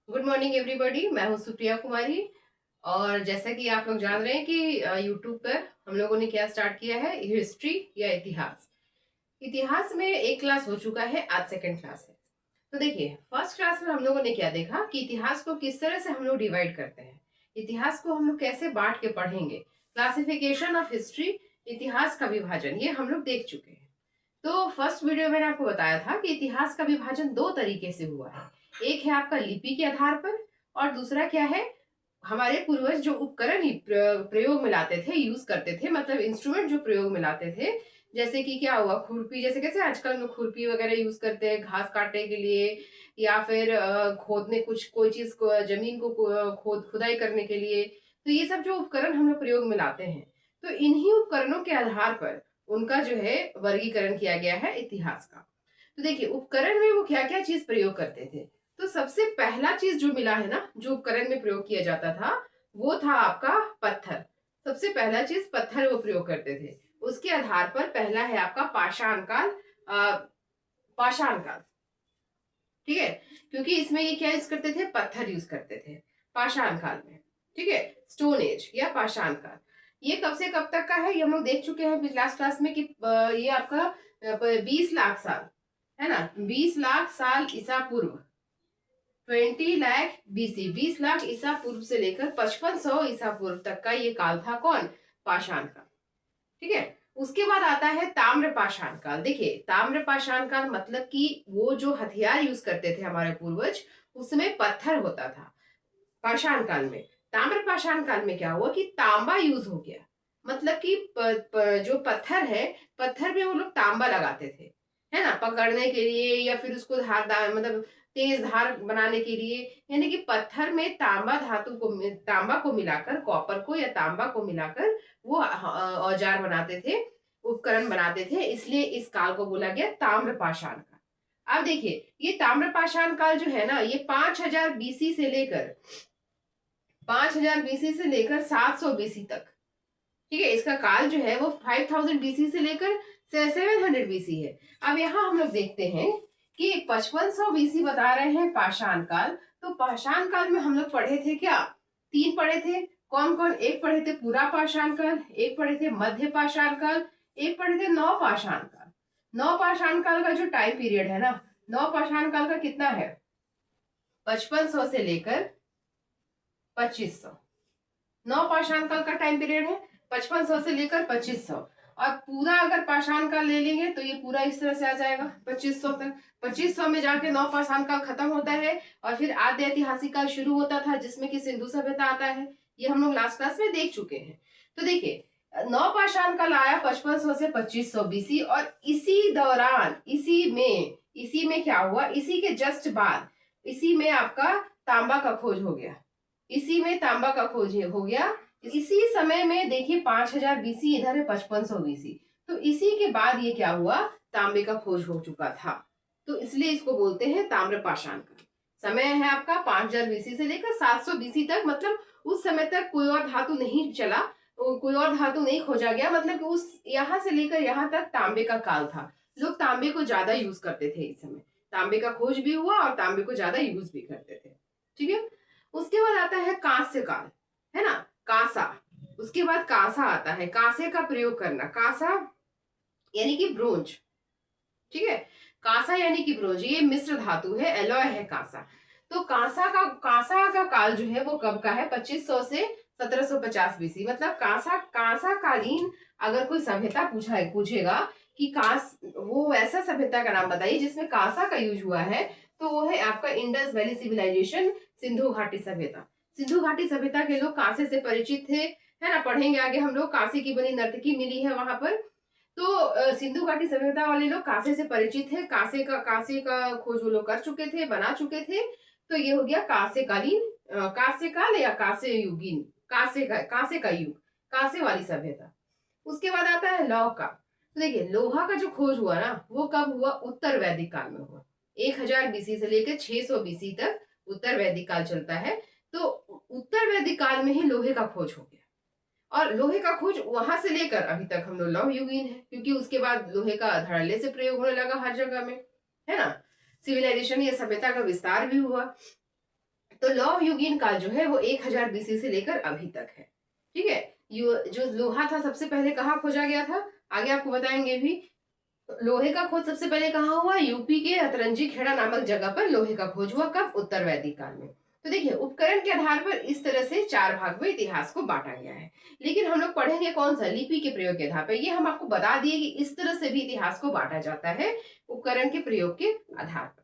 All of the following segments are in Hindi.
Good morning everybody. मैं हूं सुप्रिया कुमारी। और जैसा कि आप लोग जान रहे हैं कि यूट्यूब पर हम लोगों ने क्या स्टार्ट किया है, हिस्ट्री या इतिहास। इतिहास में एक क्लास हो चुका है, आज सेकंड क्लास है। तो देखिए, फर्स्ट क्लास में हम लोगों ने क्या देखा कि इतिहास को किस तरह से हम लोग डिवाइड करते हैं, इतिहास को हम लोग कैसे बांट के पढ़ेंगे, क्लासिफिकेशन ऑफ हिस्ट्री, इतिहास का विभाजन, ये हम लोग देख चुके हैं। तो फर्स्ट वीडियो में मैंने आपको बताया था कि इतिहास का विभाजन दो तरीके से हुआ है। एक है आपका लिपि के आधार पर, और दूसरा क्या है, हमारे पूर्वज जो उपकरण प्रयोग में लाते थे, यूज करते थे, मतलब इंस्ट्रूमेंट जो प्रयोग में लाते थे। जैसे कि क्या हुआ, खुरपी, जैसे कैसे आजकल हम खुरपी वगैरह यूज करते हैं घास काटने के लिए, या फिर खोदने, कुछ कोई चीज को, जमीन को खुदाई करने के लिए। तो ये सब जो उपकरण हम लोग प्रयोग में लाते हैं, तो इन्हीं उपकरणों के आधार पर उनका जो है वर्गीकरण किया गया है इतिहास का। तो देखिए, उपकरण में वो क्या क्या चीज प्रयोग करते थे। तो सबसे पहला चीज जो मिला है ना, जो उपकरण में प्रयोग किया जाता था, वो था आपका पत्थर। सबसे पहला चीज पत्थर वो प्रयोग करते थे। उसके आधार पर पहला है आपका पाषाण काल। पाषाण काल, ठीक है, क्योंकि इसमें ये क्या यूज करते थे, पत्थर यूज करते थे पाषाण काल में। ठीक है, स्टोन एज या पाषाण काल। ये कब से कब तक का है, ये हम लोग देख चुके हैं लास्ट क्लास में कि ये आपका 20 लाख साल है ना, 20 लाख साल ईसा पूर्व, 20 लाख BC, 20 लाख ईसा पूर्व से लेकर 5500 ईसा पूर्व तक का ये काल था, कौन, पाषाण काल। ठीक है, उसके बाद आता है ताम्र पाषाण काल। देखिए, ताम्र पाषाण काल मतलब कि वो जो हथियार यूज करते थे हमारे पूर्वज, उसमें पत्थर होता था पाषाण काल में। ताम्र पाषाण काल में क्या हुआ कि तांबा यूज हो गया। मतलब कि जो पत्थर है, पत्थर में वो लोग तांबा लगाते थे, है ना, पकड़ने के लिए, या फिर उसको धारदार, मतलब तेज धार बनाने के लिए। यानी कि पत्थर में तांबा धातु को, तांबा को मिलाकर, कॉपर को या तांबा को मिलाकर वो औजार बनाते थे, उपकरण बनाते थे। इसलिए इस काल को बोला गया ताम्र पाषाण काल। अब देखिए, ये ताम्र पाषाण काल जो है ना, ये 5000 BC से लेकर 700 BC तक, ठीक है, इसका काल जो है वो 5000 BC से लेकर 700 BC है। अब यहाँ हम लोग देखते हैं कि 5500 BC बता रहे हैं पाषाण काल। तो पाषाण काल में हम लोग पढ़े थे क्या, तीन पढ़े थे। कौन कौन, एक पढ़े थे पूरा पाषाण काल, एक पढ़े थे मध्य पाषाण काल, एक पढ़े थे नौ पाषाण काल। नौ पाषाण काल का जो टाइम पीरियड है ना, नौ पाषाण काल का कितना है, 5500 से लेकर 2500। नौ पाषाण काल का टाइम पीरियड है, 5500 से लेकर 2500। और पूरा अगर पाषाण काल ले लेंगे तो ये पूरा इस तरह से आ जाएगा 2500 तक। 2500 में जाके नौ पाषाण काल खत्म होता है, और फिर आद्य ऐतिहासिक काल शुरू होता था, जिसमें कि सिंधु सभ्यता आता है। ये हम लोग लास्ट क्लास में देख चुके हैं। तो देखिए, नौ पाषाण काल आया 5500 से 2500 BC, और इसी दौरान, इसी में क्या हुआ, इसी के जस्ट बाद, इसी में आपका तांबा का खोज हो गया। इसी में तांबा का खोज हो गया। इसी समय में देखिए, 5000 BC इधर है, 5500 BC। तो इसी के बाद ये क्या हुआ, तांबे का खोज हो चुका था। तो इसलिए इसको बोलते हैं ताम्र पाषाण का। समय है आपका 5000 BC से लेकर 700 BC तक। मतलब उस समय तक कोई और धातु नहीं चला, कोई और धातु नहीं खोजा गया। मतलब कि उस यहाँ से लेकर यहाँ तक तांबे का काल था। लोग तांबे को ज्यादा यूज करते थे इस समय। तांबे का खोज भी हुआ और तांबे को ज्यादा यूज भी करते थे। ठीक है, उसके बाद आता है कांस्य काल, है ना, कांसा। उसके बाद कांसा आता है, कांसे का प्रयोग करना, कांसा यानी कि ब्रोंज। ठीक है, कांसा यानी कि ब्रोंज, ये मिश्र धातु है, एलॉय है कांसा। तो कांसा का काल जो है वो कब का है, 2500 से 1750 BC। मतलब कांसा, कांसा कालीन अगर कोई सभ्यता पूछेगा कि वो ऐसा सभ्यता का नाम बताइए जिसमें कांसा का यूज हुआ है, तो वो है आपका इंडस वैली सिविलाइजेशन, सिंधु घाटी सभ्यता। सिंधु घाटी सभ्यता के लोग कांसे से परिचित थे, है ना, पढ़ेंगे आगे हम लोग। कांसे की बनी नर्तकी मिली है वहां पर। तो सिंधु घाटी सभ्यता वाले लोग कांसे से परिचित है, कांसे का खोज वो लोग कर चुके थे, बना चुके थे। तो ये हो गया कांसे कालीन, कांसे काल या कांसे युगीन, कांसे का युग, कांसे वाली सभ्यता। उसके बाद आता है लौह का। तो देखिए, लोहा का जो खोज हुआ ना, वो कब हुआ, उत्तर वैदिक काल में हुआ। 1000 BC से लेकर 600 BC तक उत्तर वैदिक काल चलता है। तो उत्तर वैदिक काल में ही लोहे का खोज हो गया। और लोहे का खोज वहां से लेकर अभी तक हम लोग लौह युगीन है, क्योंकि उसके बाद लोहे का धड़ल्ले से प्रयोग होने लगा हर जगह में, है ना। सिविलाइजेशन या सभ्यता का विस्तार भी हुआ। तो लौह युगीन काल जो है वो 1000 बीसी से लेकर अभी तक है। ठीक है, जो लोहा था सबसे पहले कहाँ खोजा गया था, आगे आपको बताएंगे भी। लोहे का खोज सबसे पहले कहाँ हुआ, यूपी के अतरंजी खेड़ा नामक जगह पर लोहे का खोज हुआ। कब, उत्तर वैदिक काल में। तो देखिए, उपकरण के आधार पर इस तरह से 4 भाग में इतिहास को बांटा गया है। लेकिन हम लोग पढ़ेंगे कौन सा, लिपि के प्रयोग के आधार पर। ये हम आपको बता दिए कि इस तरह से भी इतिहास को बांटा जाता है, उपकरण के प्रयोग के आधार पर।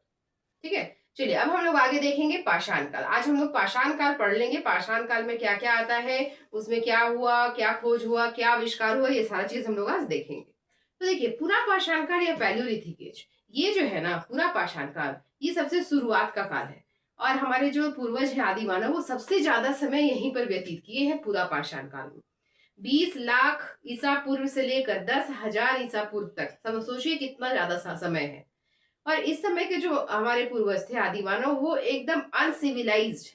ठीक है, चलिए अब हम लोग आगे देखेंगे पाषाण काल। आज हम लोग पाषाण काल पढ़ लेंगे। पाषाण काल में क्या क्या आता है, उसमें क्या हुआ, क्या खोज हुआ, क्या आविष्कार हुआ, ये सारा चीज हम लोग आज देखेंगे। तो देखिए, पूरा पाषाण काल या पैलियोलिथिक एज, ये जो है ना पूरा पाषाण काल, ये सबसे शुरुआत का काल है। और हमारे जो पूर्वज है आदि मानव, वो सबसे ज्यादा समय यहीं पर व्यतीत किए हैं पूरा पाषाण काल में। 20 लाख ईसा पूर्व से लेकर 10,000 ईसा पूर्व तक, सब सोचिए कितना ज्यादा समय है। और इस समय के जो हमारे पूर्वज थे आदि मानव, वो एकदम अनसिविलाइज्ड,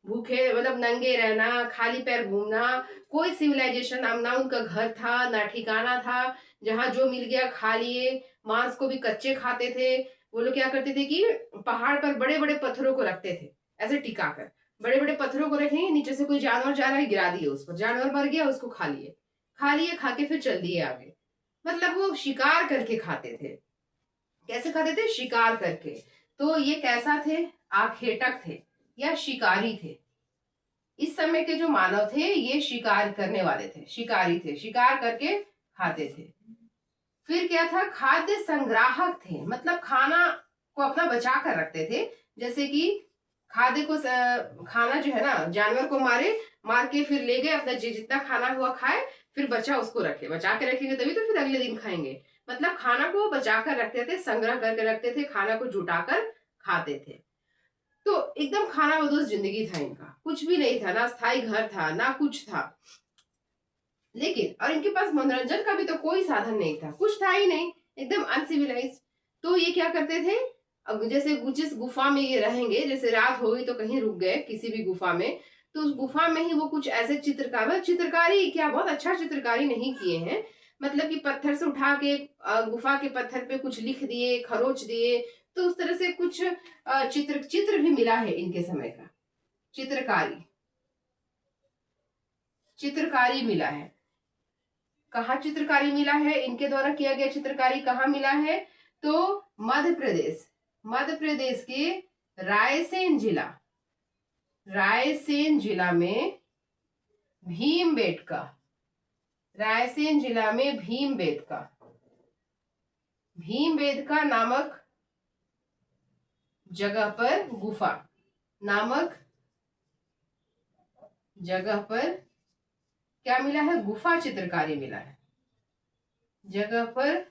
भूखे मतलब नंगे रहना, खाली पैर घूमना, कोई सिविलाइजेशन ना उनका घर था ना ठिकाना था, जहां जो मिल गया खा लिए। मांस को भी कच्चे खाते थे। वो लोग क्या करते थे कि पहाड़ पर बड़े बड़े पत्थरों को रखते थे, ऐसे टिका कर बड़े बड़े पत्थरों को रखेंगे, नीचे से कोई जानवर जा रहा है, गिरा दिए उस पर, जानवर मर गया, उसको खा लिए, खा के फिर चल दिए आगे। मतलब वो शिकार करके खाते थे। कैसे खाते थे, शिकार करके। तो ये कैसा थे, आखेटक थे या शिकारी थे। इस समय के जो मानव थे ये शिकार करने वाले थे, शिकारी थे, शिकार करके खाते थे। फिर क्या था, खाद्य संग्राहक थे, मतलब खाना को अपना बचा कर रखते थे। जैसे कि खाद्य को खाना जो है ना, जानवर को मार के फिर ले गए, अपना जितना खाना हुआ खाए, फिर बचा उसको रखे, बचा के रखेंगे तभी तो फिर अगले दिन खाएंगे। मतलब खाना को बचा कर रखते थे, संग्रह करके रखते थे, खाना को जुटा कर खाते थे। तो एकदम खाना बदोश जिंदगी था इनका, कुछ भी नहीं था, ना स्थायी घर था ना कुछ था। लेकिन और इनके पास मनोरंजन का भी तो कोई साधन नहीं था, कुछ था ही नहीं, एकदम अनसिविलाइज। तो ये क्या करते थे, अब जैसे जिस गुफा में ये रहेंगे, जैसे रात हो गई तो कहीं रुक गए किसी भी गुफा में, तो उस गुफा में ही वो कुछ ऐसे चित्रकारी क्या बहुत अच्छा चित्रकारी नहीं किए हैं। मतलब कि पत्थर से उठा के गुफा के पत्थर पे कुछ लिख दिए, खरोच दिए। तो उस तरह से कुछ चित्र भी मिला है इनके समय का, चित्रकारी मिला है। कहाँ चित्रकारी मिला है, इनके द्वारा किया गया चित्रकारी कहाँ मिला है, तो मध्य प्रदेश के रायसेन जिला में भीमबेटका, भीमबेटका नामक जगह पर, गुफा नामक जगह पर क्या मिला है, गुफा चित्रकारी मिला है, जगह पर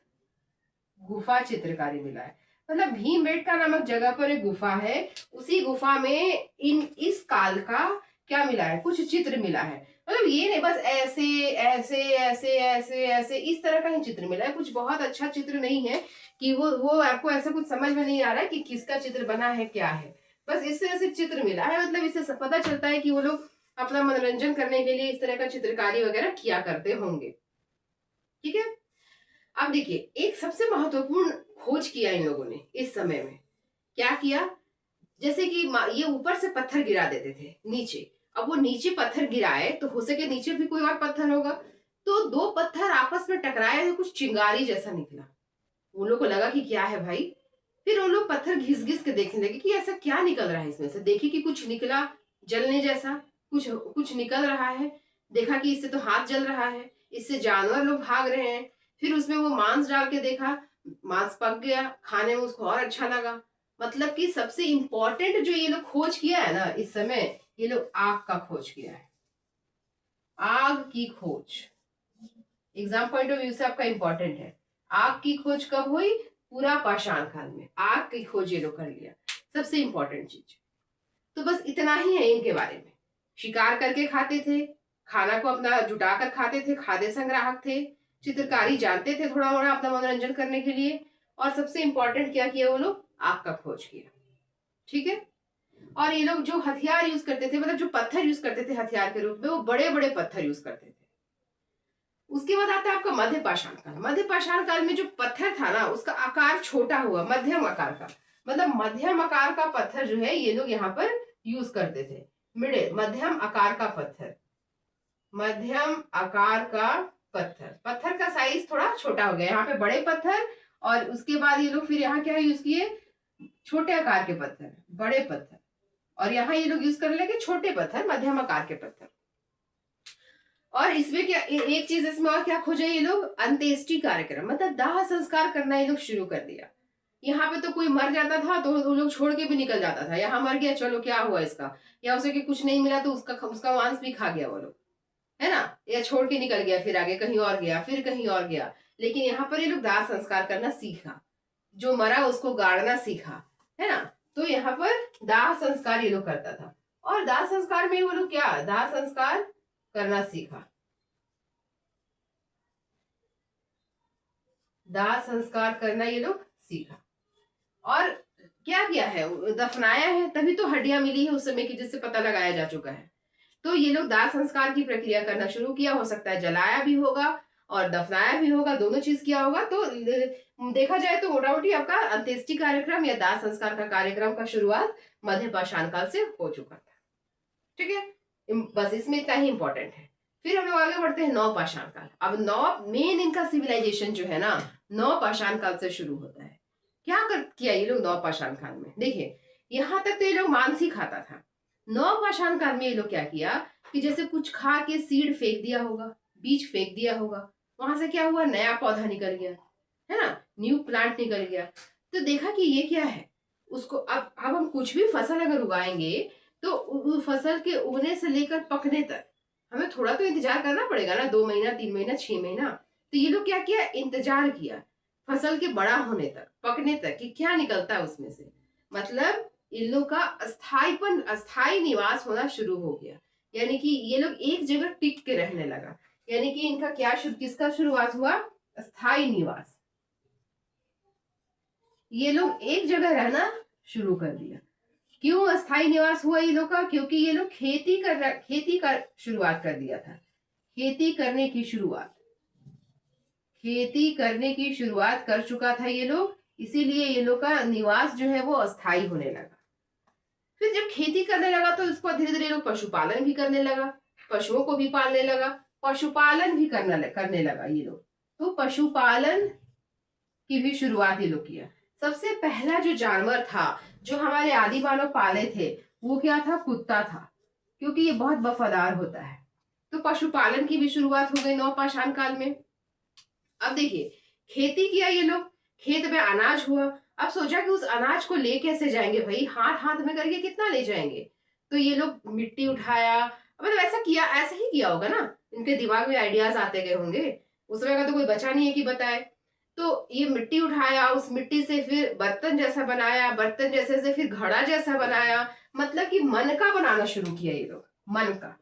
गुफा चित्रकारी मिला है। मतलब भीमबेटका नामक जगह पर एक गुफा है, उसी गुफा में इस काल का क्या मिला है, कुछ चित्र मिला है। मतलब ये नहीं बस ऐसे ऐसे ऐसे ऐसे ऐसे इस तरह का ही चित्र मिला है, कुछ बहुत अच्छा चित्र नहीं है कि वो आपको ऐसा कुछ समझ में नहीं आ रहा है कि किसका चित्र बना है क्या है, बस इस तरह से चित्र मिला है। मतलब इससे पता चलता है कि वो लोग अपना मनोरंजन करने के लिए इस तरह का चित्रकारी वगैरह किया करते होंगे। ठीक है, अब देखिए, एक सबसे महत्वपूर्ण खोज किया इन लोगों ने इस समय में। क्या किया, जैसे कि ये ऊपर से पत्थर गिरा देते थे नीचे, अब वो नीचे पत्थर गिराए तो हो सके नीचे भी कोई और पत्थर होगा, तो 2 पत्थर आपस में टकराए तो कुछ चिंगारी जैसा निकला। उन लोग को लगा कि क्या है भाई, फिर वो लोग पत्थर घिस घिस के देखने लगे कि ऐसा क्या निकल रहा है इसमें से। देखी कि कुछ निकला जलने जैसा, कुछ निकल रहा है। देखा कि इससे तो हाथ जल रहा है, इससे जानवर लोग भाग रहे हैं। फिर उसमें वो मांस डाल के देखा, मांस पक गया, खाने में उसको और अच्छा लगा। मतलब कि सबसे इंपॉर्टेंट जो ये लोग खोज किया है ना इस समय, ये लोग आग का खोज किया है, आग की खोज। एग्जाम पॉइंट ऑफ व्यू से आपका इंपॉर्टेंट है। आग की खोज कब हुई, पूरा पाषाण काल में आग की खोज ये लोग कर लिया, सबसे इंपॉर्टेंट चीज। तो बस इतना ही है इनके बारे में। शिकार करके खाते थे, खाना को अपना जुटा कर खाते थे, खाद्य संग्राहक थे, चित्रकारी जानते थे थोड़ा मोड़ा अपना मनोरंजन करने के लिए, और सबसे इंपॉर्टेंट क्या किया वो लोग, आग का खोज किया। ठीक है, और ये लोग जो हथियार यूज करते थे, मतलब जो पत्थर यूज करते थे हथियार के रूप में, वो बड़े बड़े पत्थर यूज करते थे। उसके बाद आता है आपका मध्य पाषाण काल। मध्य पाषाण काल में जो पत्थर था ना, उसका आकार छोटा हुआ, मध्यम आकार का, मतलब मध्यम आकार का पत्थर जो है ये लोग यहाँ पर यूज करते थे। मिडिल, मध्यम आकार का पत्थर, मध्यम आकार का पत्थर, पत्थर का साइज थोड़ा छोटा हो गया, यहाँ पे बड़े पत्थर, और उसके बाद ये लोग फिर यहाँ क्या यूज किए, छोटे आकार के पत्थर, बड़े पत्थर, और यहाँ ये लोग यूज करने लगे छोटे पत्थर, मध्यम आकार के पत्थर। और इसमें क्या एक चीज इसमें और क्या खोजा ये लोग, अंत्येष्टि कार्यक्रम, मतलब दाह संस्कार करना ये लोग शुरू कर दिया। यहाँ पे तो कोई मर जाता था तो वो लोग छोड़ के भी निकल जाता था, यहाँ मर गया चलो क्या हुआ इसका, या उसे कि कुछ नहीं मिला तो उसका मांस भी खा गया वो लोग, है ना, या छोड़ के निकल गया, फिर आगे कहीं और गया, फिर कहीं और गया। लेकिन यहाँ पर ये लोग दाह संस्कार करना सीखा, जो मरा उसको गाड़ना सीखा, है ना। तो यहाँ पर दाह संस्कार ये लोग करता था, और दाह संस्कार में वो लोग क्या, दाह संस्कार करना सीखा, दाह संस्कार करना ये लोग सीखा। और क्या किया है, दफनाया है, तभी तो हड्डियां मिली है उस समय की, जिससे पता लगाया जा चुका है। तो ये लोग दाह संस्कार की प्रक्रिया करना शुरू किया, हो सकता है जलाया भी होगा और दफनाया भी होगा, दोनों चीज किया होगा। तो देखा जाए तो मोटा मोटी आपका अंत्येष्टि कार्यक्रम या दाह संस्कार का कार्यक्रम का शुरुआत मध्य पाषाण काल से हो चुका था। ठीक है, बस इसमें इतना ही इंपॉर्टेंट है। फिर हम लोग आगे बढ़ते हैं नव पाषाण काल। अब नव मेन इनका सिविलाइजेशन जो है ना, नव पाषाण काल से शुरू होता है। क्या किया ये लोग नव पाषाण काल में, देखिए यहाँ तक तो ये लोग मांस ही खाता था। नव पाषाण काल में ये लोग क्या किया कि जैसे कुछ खा के सीड फेंक दिया होगा, बीज फेंक दिया होगा, वहां से क्या हुआ, नया पौधा निकल गया, है ना, न्यू प्लांट निकल गया। तो देखा कि ये क्या है, उसको अब हम कुछ भी फसल अगर उगाएंगे तो उस फसल के उगने से लेकर पकने तक हमें थोड़ा तो इंतजार करना पड़ेगा ना, 2 महीना 3 महीना 6 महीना। तो ये लोग क्या किया, इंतजार किया फसल के बड़ा होने तक, पकने तक, कि क्या निकलता है उसमें से। मतलब इन लोग का अस्थाई निवास होना शुरू हो गया, यानी कि ये लोग एक जगह टिक के रहने लगा, यानी कि इनका क्या किसका शुरुआत हुआ, अस्थाई निवास। ये लोग एक जगह रहना शुरू कर दिया। क्यों अस्थाई निवास हुआ ये लोग का, क्योंकि ये लोग खेती का शुरुआत कर दिया था, खेती करने की शुरुआत कर चुका था ये लोग, इसीलिए ये लोग का निवास जो है वो अस्थाई होने लगा। फिर जब खेती करने लगा तो इसको धीरे धीरे लोग पशुपालन भी करने लगा, पशुओं को भी पालने लगा, पशुपालन भी करने लगा ये लोग। तो पशुपालन की भी शुरुआत ये लोग किया। सबसे पहला जो जानवर था जो हमारे आदि मानव पाले थे वो क्या था, कुत्ता था, क्योंकि ये बहुत वफादार होता है। तो पशुपालन की भी शुरुआत हो गई नव पाषाण काल में। अब देखिए खेती किया ये लोग, खेत में अनाज हुआ। अब सोचा कि उस अनाज को ले कैसे जाएंगे भाई, हाथ हाथ में करके कितना ले जाएंगे। तो ये लोग मिट्टी उठाया, मतलब ऐसा किया, ऐसा ही किया होगा ना, इनके दिमाग में आइडियाज आते गए होंगे, उस समय का तो कोई बचा नहीं है कि बताए। तो ये मिट्टी उठाया, उस मिट्टी से फिर बर्तन जैसा बनाया, बर्तन जैसे से फिर घड़ा जैसा बनाया, मतलब कि मन का बनाना शुरू किया ये लोग, मन का,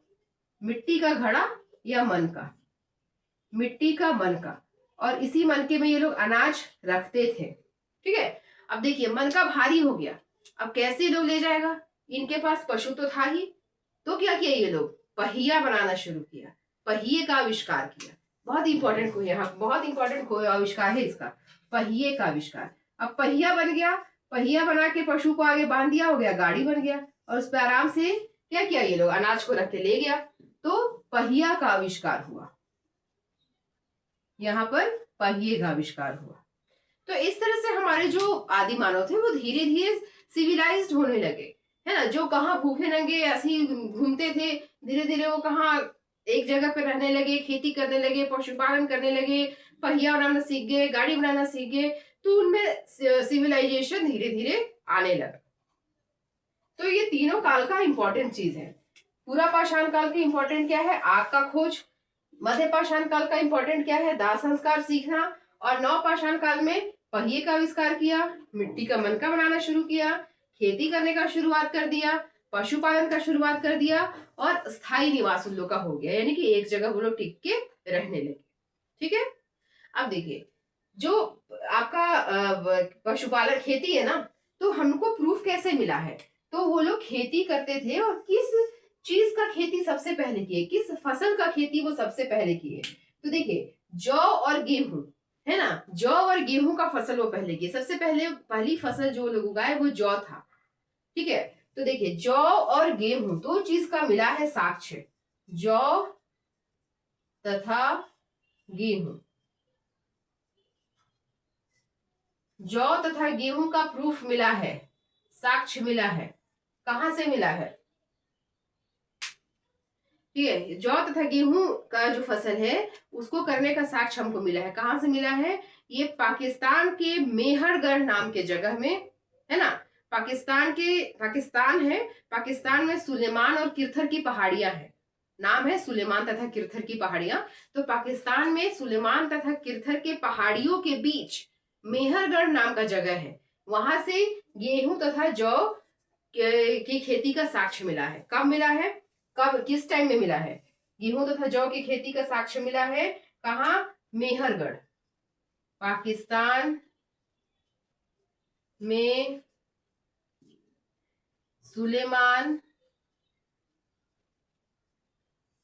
मिट्टी का घड़ा या मन का, मिट्टी का मन का, और इसी मनके में ये लोग अनाज रखते थे। ठीक है, अब देखिए मन का भारी हो गया, अब कैसे लोग ले जाएगा, इनके पास पशु तो था ही, तो क्या किया ये लोग, पहिया बनाना शुरू किया, पहिए का आविष्कार किया। बहुत इंपॉर्टेंट को यहाँ, बहुत इंपॉर्टेंट को आविष्कार है इसका, पहिए का आविष्कार। अब पहिया बन गया, पहिया बना के पशु को आगे बांध दिया, हो गया गाड़ी बन गया, और उस पर आराम से क्या किया ये लोग, अनाज को रख के ले गया। तो पहिया का आविष्कार हुआ, यहाँ पर पहिए का आविष्कार हुआ। तो इस तरह से हमारे जो आदि मानव थे वो धीरे धीरे सिविलाइज्ड होने लगे, है ना। जो कहाँ भूखे नंगे ऐसे ही घूमते थे, धीरे धीरे वो कहाँ एक जगह पे रहने लगे, खेती करने लगे, पशुपालन करने लगे, पहिया बनाना सीख गए, गाड़ी बनाना सीख गए। तो उनमें सिविलाइजेशन धीरे धीरे आने लगा। तो ये तीनों काल का इंपॉर्टेंट चीज है। पूरा पाषाण काल की इंपॉर्टेंट क्या है, आग का खोज। मध्य पाषाण काल का इंपॉर्टेंट क्या है, दाह संस्कार सीखना। और नव पाषाण काल में पहिए का आविष्कार किया, मिट्टी का मनका बनाना शुरू किया, खेती करने का शुरुआत कर दिया, पशुपालन का शुरुआत कर दिया, और स्थायी निवास उन लोग का हो गया, यानी कि एक जगह वो लोग टिक के रहने लगे। ठीक है, अब देखिए जो आपका पशुपालन खेती है ना, तो हमको प्रूफ कैसे मिला है, तो वो लोग खेती करते थे, और किस चीज का खेती सबसे पहले किए, किस फसल का खेती वो सबसे पहले किए। तो देखिए जौ और गेहूं, है ना, जौ और गेहूं का फसल वो पहले किए। सबसे पहले पहली फसल जो लोग उगाए वो जौ था। ठीक है, तो देखिए जौ और गेहूं दो चीज का मिला है साक्ष्य, जौ तथा गेहूं, जौ तथा गेहूं का प्रूफ मिला है, साक्ष्य मिला है। कहां से मिला है? ठीक है, जौ तथा गेहूं का जो फसल है उसको करने का साक्ष्य हमको मिला है। कहां से मिला है? ये पाकिस्तान के मेहरगढ़ नाम के जगह में, है ना। पाकिस्तान है, पाकिस्तान में सुलेमान और किरथर की पहाड़ियां है, नाम है सुलेमान तथा किरथर की पहाड़ियां। तो पाकिस्तान में सुलेमान तथा किरथर के पहाड़ियों के बीच मेहरगढ़ नाम का जगह है, वहां से गेहूं तथा जौ की खेती का साक्ष्य मिला है। कब मिला है? कब, किस टाइम में मिला है? गेहूं तथा जौ की खेती का साक्ष्य मिला है कहाँ? मेहरगढ़, पाकिस्तान में सुलेमान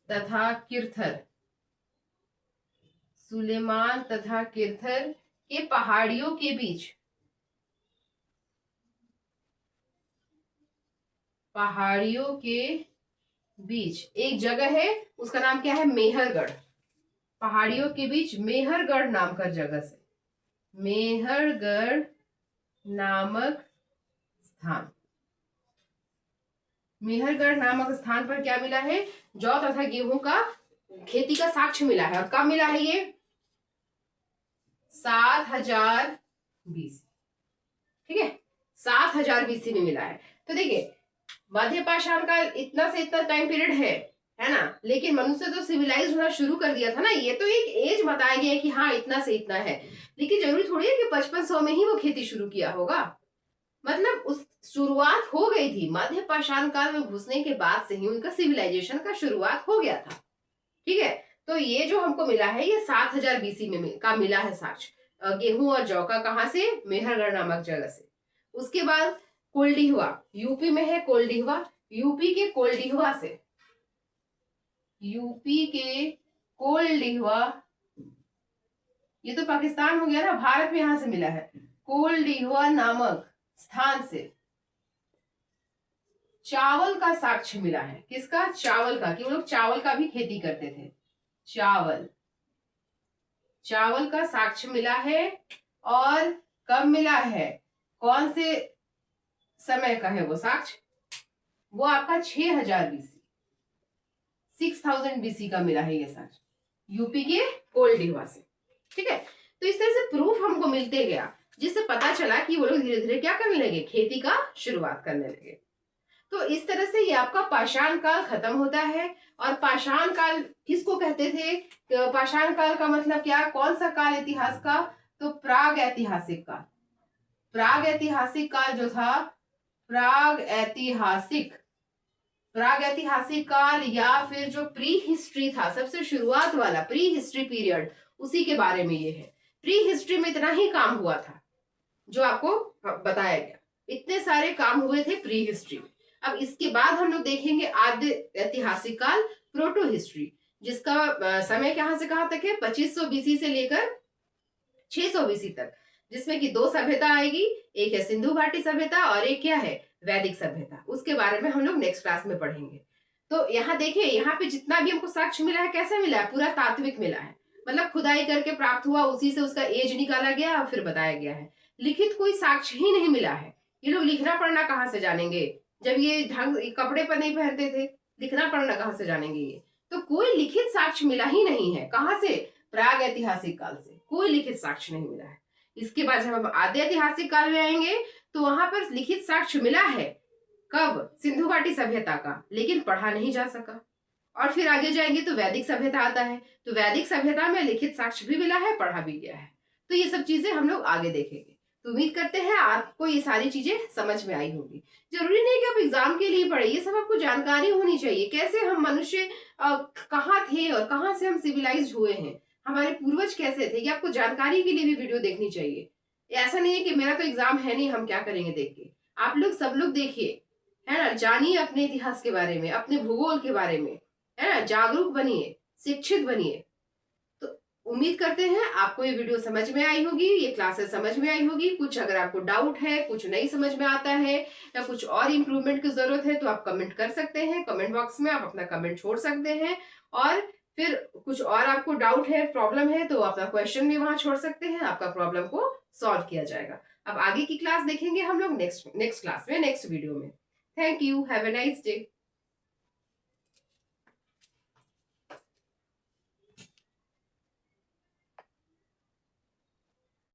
तथा किरथर, सुलेमान तथा किरथर के पहाड़ियों के बीच, पहाड़ियों के बीच एक जगह है, उसका नाम क्या है? मेहरगढ़। पहाड़ियों के बीच मेहरगढ़ नाम का जगह से, मेहरगढ़ नामक स्थान, मेहरगढ़ नामक स्थान पर क्या मिला है? जौ तथा गेहूं का खेती का साक्ष्य मिला है। और कब मिला है ये? 7000 बीसी। ठीक है, 7000 बीसी में मिला है। तो देखिए मध्य पाषाण का इतना से इतना टाइम पीरियड है ना, लेकिन मनुष्य तो सिविलाइज होना शुरू कर दिया था ना। ये तो एक एज बताया गया है कि हाँ इतना से इतना है, लेकिन जरूरी थोड़ी है कि 5500 में ही वो खेती शुरू किया होगा। मतलब उस शुरुआत हो गई थी, मध्य पाषाण काल में घुसने के बाद से ही उनका सिविलाइजेशन का शुरुआत हो गया था। ठीक है, तो ये जो हमको मिला है ये 7000 बीसी में का मिला है साक्ष्य, गेहूं और जौ का। कहां से? मेहरगढ़ नामक जगह से। उसके बाद कोल्डिहवा, यूपी में है कोल्डिहवा, यूपी के कोल्डिहवा से, यूपी के कोल्डिहवा, ये तो पाकिस्तान हो गया ना, भारत में यहां से मिला है। कोल्डिहवा नामक स्थान से चावल का साक्ष्य मिला है। किसका? चावल का, कि वो लोग चावल का भी खेती करते थे। चावल, चावल का साक्ष्य मिला है। और कब मिला है? कौन से समय का है वो साक्ष्य? वो आपका 6000 बीसी, 6000 बीसी का मिला है ये साक्ष्य, यूपी के कोल्डिहवा से। ठीक है, तो इस तरह से प्रूफ हमको मिलते गया, जिससे पता चला कि वो लोग धीरे धीरे क्या करने लगे? खेती का शुरुआत करने लगे। तो इस तरह से ये आपका पाषाण काल खत्म होता है। और पाषाण काल किसको कहते थे? तो पाषाण काल का मतलब क्या? कौन सा काल इतिहास का? तो प्राग ऐतिहासिक काल। प्राग ऐतिहासिक काल जो था, प्राग ऐतिहासिक, प्राग ऐतिहासिक काल, या फिर जो प्री हिस्ट्री था, सबसे शुरुआत वाला प्री हिस्ट्री पीरियड, उसी के बारे में ये है। प्री हिस्ट्री में इतना ही काम हुआ था जो आपको बताया गया, इतने सारे काम हुए थे प्री हिस्ट्री में। अब इसके बाद हम लोग देखेंगे आद्य ऐतिहासिक काल, प्रोटो हिस्ट्री, जिसका समय कहां से कहां तक है? 2500 बीसी से लेकर 600 बीसी तक, जिसमें कि दो सभ्यता आएगी, एक है सिंधु घाटी सभ्यता और एक क्या है? वैदिक सभ्यता। उसके बारे में हम लोग नेक्स्ट क्लास में पढ़ेंगे। तो यहाँ देखिए, यहाँ पे जितना भी हमको साक्ष्य मिला है, कैसा मिला है? पूरा तात्विक मिला है, मतलब खुदाई करके प्राप्त हुआ, उसी से उसका एज निकाला गया और फिर बताया गया है। लिखित कोई साक्ष्य ही नहीं मिला है। ये लोग लिखना पढ़ना कहाँ से जानेंगे जब ये ढंग कपड़े पर नहीं पहनते थे? लिखना पढ़ना कहाँ से जानेंगे ये? तो कोई लिखित साक्ष्य मिला ही नहीं है। कहाँ से? प्राग ऐतिहासिक काल से कोई लिखित साक्ष्य नहीं मिला है। इसके बाद जब हम आद्य ऐतिहासिक काल में आएंगे तो वहां पर लिखित साक्ष्य मिला है। कब? सिंधु घाटी सभ्यता का, लेकिन पढ़ा नहीं जा सका। और फिर आगे जाएंगे तो वैदिक सभ्यता आता है, तो वैदिक सभ्यता में लिखित साक्ष्य भी मिला है, पढ़ा भी गया है। तो ये सब चीजें हम लोग आगे देखेंगे। तो उम्मीद करते हैं आपको ये सारी चीजें समझ में आई होगी। जरूरी नहीं कि आप एग्जाम के लिए पढ़े, ये सब आपको जानकारी होनी चाहिए, कैसे हम मनुष्य कहाँ थे और कहाँ से हम सिविलाइज हुए हैं, हमारे पूर्वज कैसे थे, ये आपको जानकारी के लिए भी वीडियो देखनी चाहिए। ऐसा नहीं है कि मेरा तो एग्जाम है नहीं, हम क्या करेंगे देख के। आप लोग सब लोग देखिए, है ना, जानिए अपने इतिहास के बारे में, अपने भूगोल के बारे में, है ना, जागरूक बनिए, शिक्षित बनिए। तो उम्मीद करते हैं आपको ये वीडियो समझ में आई होगी, ये क्लासेस समझ में आई होगी। कुछ अगर आपको डाउट है, कुछ नहीं समझ में आता है या कुछ और इम्प्रूवमेंट की जरूरत है तो आप कमेंट कर सकते हैं। कमेंट बॉक्स में आप अपना कमेंट छोड़ सकते हैं, और फिर कुछ और आपको डाउट है, प्रॉब्लम है, तो अपना क्वेश्चन भी वहां छोड़ सकते हैं। आपका प्रॉब्लम को सॉल्व किया जाएगा। अब आगे की क्लास देखेंगे हम लोग नेक्स्ट क्लास में, नेक्स्ट वीडियो में। Thank you, have a nice day.